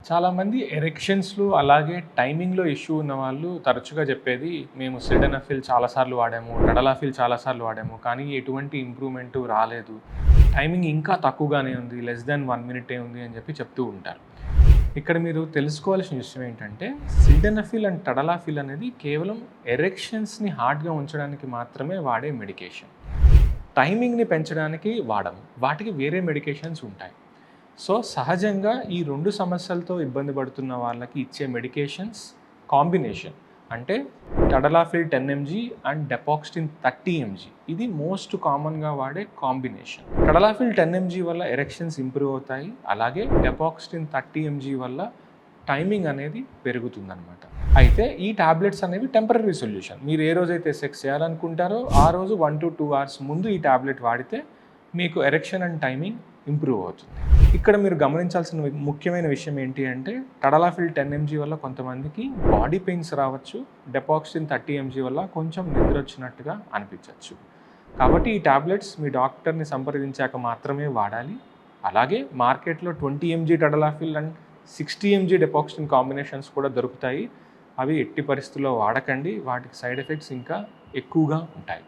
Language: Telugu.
చాలామంది ఎరెక్షన్స్‌లో అలాగే టైమింగ్‌లో ఇష్యూ ఉన్నవాళ్ళు తరచుగా చెప్పేది, మేము సిల్డెనాఫిల్ చాలా సార్లు వాడాము, టడలాఫిల్ చాలా సార్లు వాడాము. కానీ ఎటువంటి ఇంప్రూవ్‌మెంటు రాలేదు. టైమింగ్ ఇంకా తక్కువగానే ఉంది. లెస్ థాన్ 1 మినిటే ఉంది అని చెప్పి చెప్తూ ఉంటారు. ఇక్కడ మీరు తెలుసుకోవాల్సిన విషయం ఏంటంటే, సిల్డెనాఫిల్ అండ్ టడలాఫిల్ అనేది కేవలం ఎరెక్షన్స్‌ని హార్డ్‌గా ఉంచడానికి మాత్రమే వాడే మెడికేషన్. టైమింగ్‌ని పెంచడానికి వాడము. వాటికి వేరే మెడికేషన్స్ ఉంటాయి. సో, సహజంగా ఈ 2 సమస్యలతో ఇబ్బంది పడుతున్న వాళ్ళకి ఇచ్చే మెడికేషన్స్ కాంబినేషన్. అంటే టడలాఫిల్ 10 ఎంజీ అండ్ డెపాక్స్టిన్ 30 ఎంజీ. ఇది మోస్ట్ కామన్‌గా వాడే కాంబినేషన్. టడలాఫిల్ 10 ఎంజీ వల్ల ఎరెక్షన్స్ ఇంప్రూవ్ అవుతాయి. అలాగే డెపాక్స్టిన్ 30 ఎంజీ వల్ల టైమింగ్ అనేది పెరుగుతుందనమాట. అయితే ఈ టాబ్లెట్స్ అనేవి టెంపరరీ సొల్యూషన్. మీరు ఏ రోజైతే సెక్స్ చేయాలనుకుంటారో ఆ రోజు 1-2 అవర్స్ ముందు ఈ టాబ్లెట్ వాడితే మీకు ఎరెక్షన్ అండ్ టైమింగ్ ఇంప్రూవ్ అవుతుంది. ఇక్కడ మీరు గమనించాల్సిన ముఖ్యమైన విషయం ఏంటి అంటే, టడలాఫిల్ 10 ఎంజీ వల్ల కొంతమందికి బాడీ పెయిన్స్ రావచ్చు. డెపాక్సిన్ 30 ఎంజీ వల్ల కొంచెం నిద్ర వచ్చినట్టుగా అనిపించవచ్చు. కాబట్టి ఈ టాబ్లెట్స్ మీ డాక్టర్ని సంప్రదించాక మాత్రమే వాడాలి. అలాగే మార్కెట్లో 20 MG tadalafil and 60 MG డెపాక్సిన్ combinations కూడా దొరుకుతాయి. అవి ఎట్టి పరిస్థితుల్లో వాడకండి. వాటికి సైడ్ ఎఫెక్ట్స్ ఇంకా ఎక్కువగా ఉంటాయి.